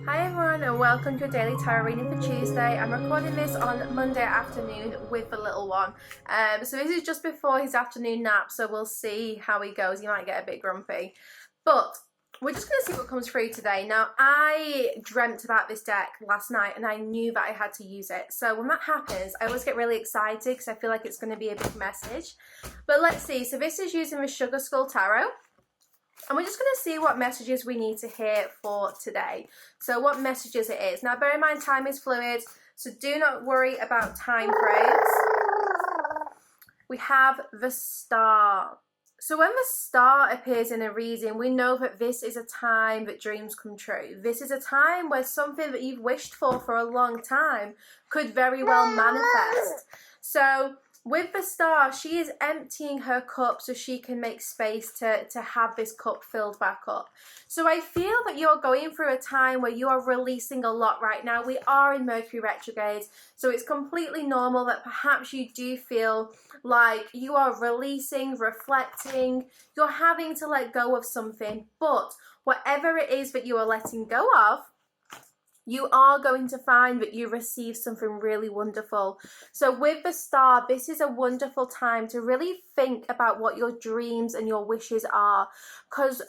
Hi everyone and welcome to a daily tarot reading for Tuesday. I'm recording this on Monday afternoon with the little one. So this is just before his afternoon nap, so we'll see how he goes. He might get a bit grumpy. But we're just going to see what comes through today. Now, I dreamt about this deck last night and I knew that I had to use it. So when that happens, I always get really excited because I feel like it's going to be a big message. But let's see. So this is using the Sugar Skull Tarot. And we're just going to see what messages we need to hear for today. So what messages it is. Now, bear in mind, time is fluid, so do not worry about time frames. We have the Star. So when the Star appears in a reading, we know that this is a time that dreams come true. This is a time where something that you've wished for a long time could very well manifest. So with the Star, she is emptying her cup so she can make space to have this cup filled back up. So I feel that you're going through a time where you are releasing a lot right now. We are in Mercury retrograde, so it's completely normal that perhaps you do feel like you are releasing, reflecting, you're having to let go of something. But whatever it is that you are letting go of, you are going to find that you receive something really wonderful. So with the Star, this is a wonderful time to really think about what your dreams and your wishes are, because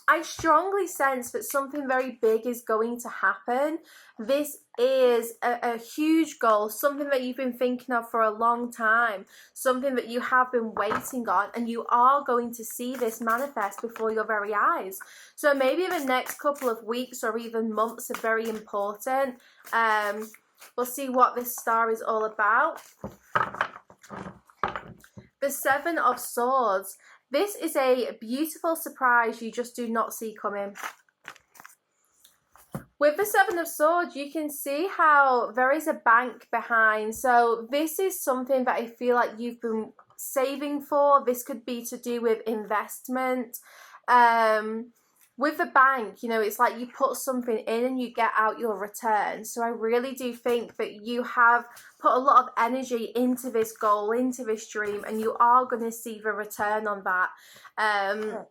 I strongly sense that something very big is going to happen. This is a huge goal, something that you've been thinking of for a long time, something that you have been waiting on, and you are going to see this manifest before your very eyes. So maybe the next couple of weeks or even months are very important. We'll see what this Star is all about. The Seven of Swords. This is a beautiful surprise you just do not see coming. With the Seven of Swords, you can see how there is a bank behind. So this is something that I feel like you've been saving for. This could be to do with investment. With the bank, you know, it's like you put something in and you get out your return. So I really do think that you have put a lot of energy into this goal, into this dream, and you are going to see the return on that. I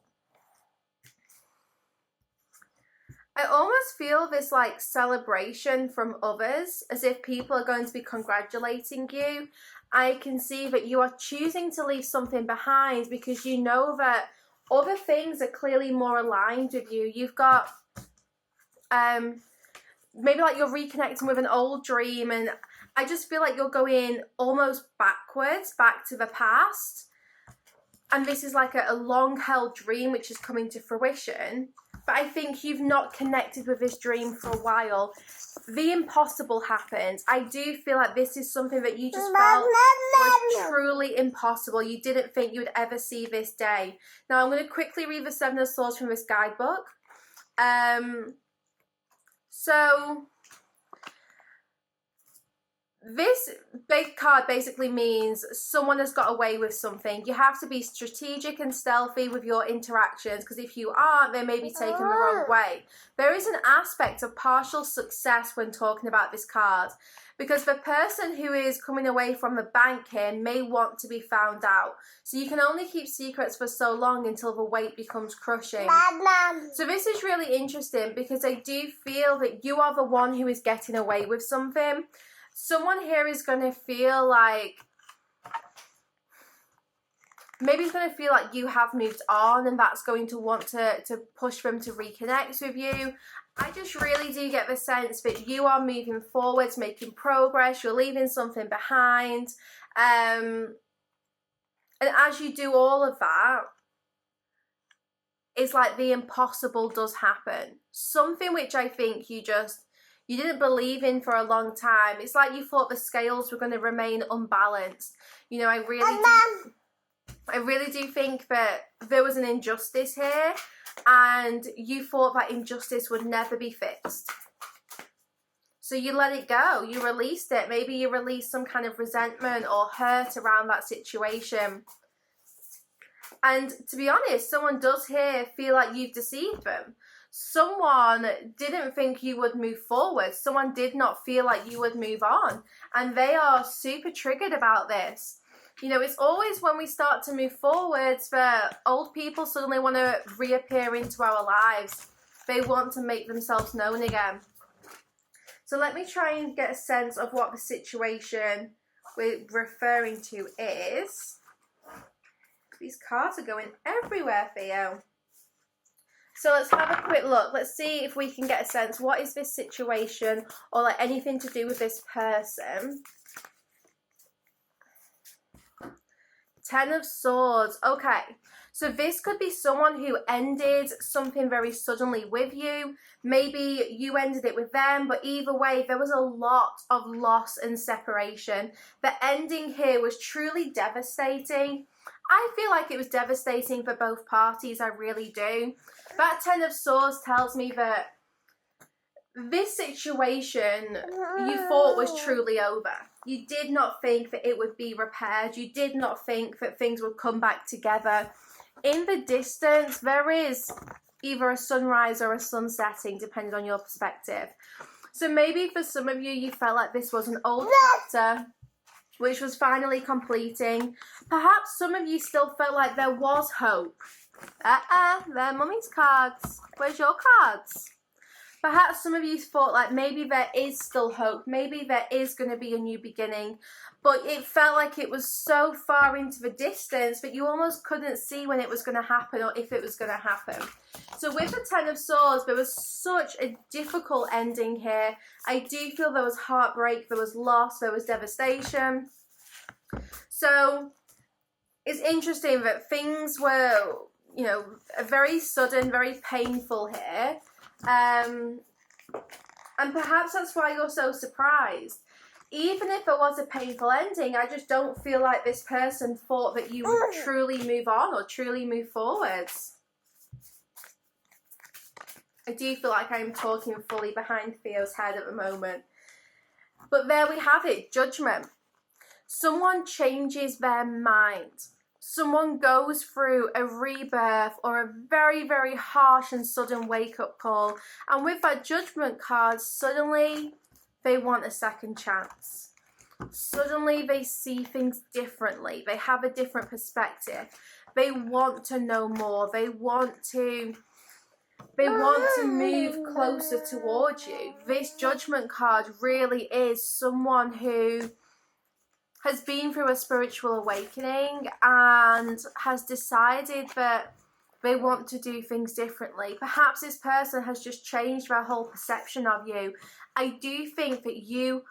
almost feel this like celebration from others, as if people are going to be congratulating you. I can see that you are choosing to leave something behind because you know that other things are clearly more aligned with you. You've got maybe like you're reconnecting with an old dream, and I just feel like you're going almost backwards, back to the past. And this is like a long-held dream which is coming to fruition. But I think you've not connected with this dream for a while. The impossible happened. I do feel like this is something that you just felt was truly impossible. You didn't think you would ever see this day. Now I'm going to quickly read the Seven of Swords from this guidebook. So this big card basically means someone has got away with something. You have to be strategic and stealthy with your interactions, because if you aren't, they may be taken the wrong way. There is an aspect of partial success when talking about this card, because the person who is coming away from the bank here may want to be found out. So you can only keep secrets for so long until the weight becomes crushing. So this is really interesting because I do feel that you are the one who is getting away with something. Someone here is going to feel like, maybe it's going to feel like you have moved on, and that's going to want to push them to reconnect with you. I just really do get the sense that you are moving forwards, making progress, you're leaving something behind. And as you do all of that, it's like the impossible does happen. Something which I think you didn't believe in for a long time. It's like you thought the scales were going to remain unbalanced. You know, I really do think that there was an injustice here, and you thought that injustice would never be fixed. So you let it go. You released it. Maybe you released some kind of resentment or hurt around that situation. And to be honest, someone does here feel like you've deceived them. Someone didn't think you would move forward. Someone did not feel like you would move on. And they are super triggered about this. You know, it's always when we start to move forwards that old people suddenly want to reappear into our lives. They want to make themselves known again. So let me try and get a sense of what the situation we're referring to is. These cards are going everywhere, Theo. So let's have a quick look. Let's see if we can get a sense. What is this situation, or like anything to do with this person? Ten of Swords. Okay. So this could be someone who ended something very suddenly with you. Maybe you ended it with them, but either way, there was a lot of loss and separation. The ending here was truly devastating. I feel like it was devastating for both parties, I really do. That Ten of Swords tells me that this situation you thought was truly over. You did not think that it would be repaired. You did not think that things would come back together. In the distance, there is either a sunrise or a sun setting, depending on your perspective. So maybe for some of you, you felt like this was an old chapter, which was finally completing. Perhaps some of you still felt like there was hope. They're Mummy's cards. Where's your cards? Perhaps some of you thought like maybe there is still hope. Maybe there is going to be a new beginning. But it felt like it was so far into the distance that you almost couldn't see when it was going to happen or if it was going to happen. So with the Ten of Swords, there was such a difficult ending here. I do feel there was heartbreak, there was loss, there was devastation. So it's interesting that things were, you know, very sudden, very painful here. And perhaps that's why you're so surprised. Even if it was a painful ending, I just don't feel like this person thought that you would truly move on or truly move forwards. I do feel like I'm talking fully behind Theo's head at the moment. But there we have it, judgment. Someone changes their mind. Someone goes through a rebirth or a very, very harsh and sudden wake-up call. And with that judgment card, suddenly they want a second chance. Suddenly they see things differently. They have a different perspective. They want to know more. They want to move closer towards you. This judgment card really is someone who has been through a spiritual awakening and has decided that they want to do things differently. Perhaps this person has just changed their whole perception of you. I do think that you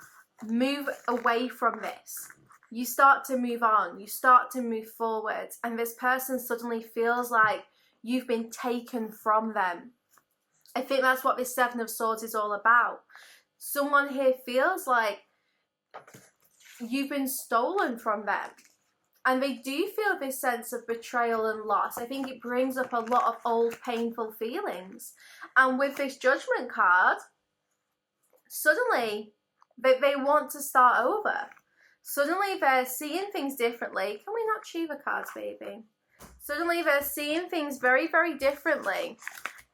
move away from this. You start to move on. You start to move forward. And this person suddenly feels like you've been taken from them. I think that's what this Seven of Swords is all about. Someone here feels like you've been stolen from them. And they do feel this sense of betrayal and loss. I think it brings up a lot of old painful feelings. And with this judgment card, suddenly they want to start over. Suddenly they're seeing things differently. Can we not chew the cards, baby? Suddenly they're seeing things very, very differently.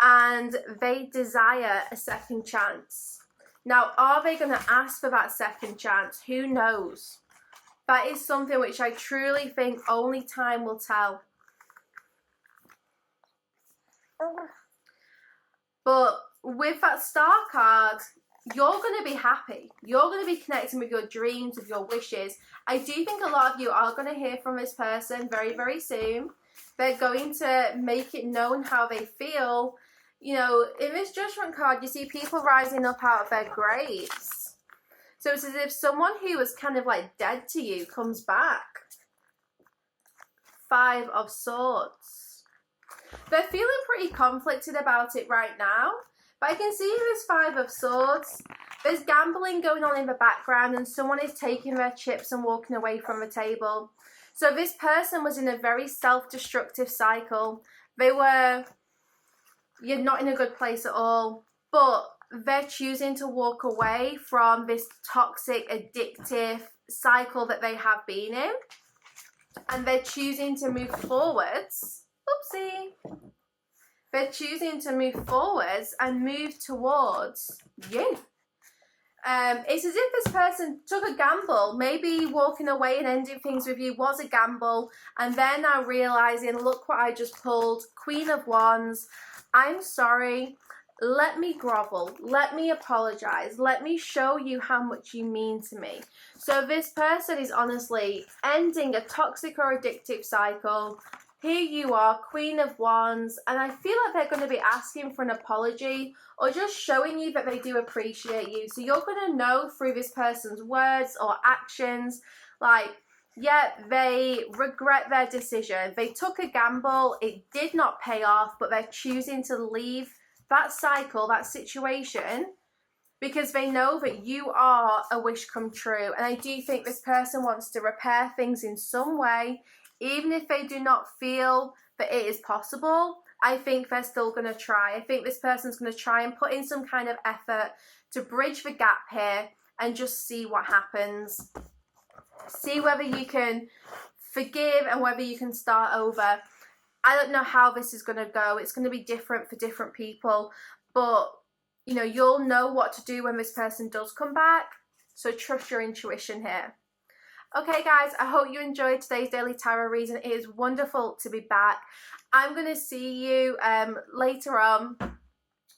And they desire a second chance. Now, are they going to ask for that second chance? Who knows? That is something which I truly think only time will tell. But with that Star card, you're going to be happy. You're going to be connecting with your dreams, with your wishes. I do think a lot of you are going to hear from this person very, very soon. They're going to make it known how they feel. You know, in this judgment card, you see people rising up out of their graves. So it's as if someone who was kind of like dead to you comes back. Five of Swords. They're feeling pretty conflicted about it right now. But I can see this Five of Swords. There's gambling going on in the background and someone is taking their chips and walking away from the table. So this person was in a very self-destructive cycle. You're not in a good place at all. But they're choosing to walk away from this toxic, addictive cycle that they have been in. And they're choosing to move forwards. Oopsie. They're choosing to move forwards and move towards you. It's as if this person took a gamble. Maybe walking away and ending things with you was a gamble. And they're now realizing, look what I just pulled. Queen of Wands. I'm sorry. let me grovel, let me apologize, let me show you how much you mean to me. So this person is honestly ending a toxic or addictive cycle. Here you are, Queen of Wands, and I feel like they're going to be asking for an apology or just showing you that they do appreciate you. So you're going to know through this person's words or actions, like, yeah, they regret their decision. They took a gamble, it did not pay off, but they're choosing to leave that cycle, that situation, because they know that you are a wish come true. And I do think this person wants to repair things in some way, even if they do not feel that it is possible. I think they're still going to try. I think this person's going to try and put in some kind of effort to bridge the gap here and just see what happens. See whether you can forgive and whether you can start over. I don't know how this is going to go. It's going to be different for different people, but you know, you'll know what to do when this person does come back. So trust your intuition here. Okay guys, I hope you enjoyed today's daily tarot reading. It is wonderful to be back. I'm going to see you later on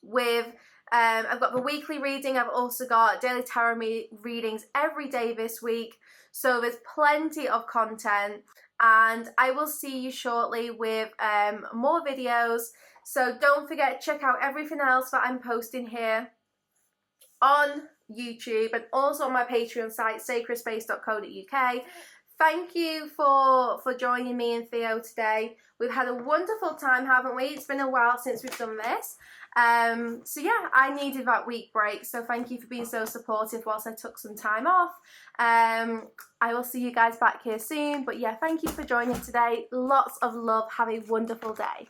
with I've got the weekly reading. I've also got daily tarot readings every day this week. So there's plenty of content, and I will see you shortly with more videos. So don't forget to check out everything else that I'm posting here on YouTube and also on my Patreon site, sacredspace.co.uk. Thank you for joining me and Theo today. We've had a wonderful time, haven't we? It's been a while since we've done this. So yeah, I needed that week break. So thank you for being so supportive whilst I took some time off. I will see you guys back here soon. But yeah, thank you for joining today. Lots of love. Have a wonderful day.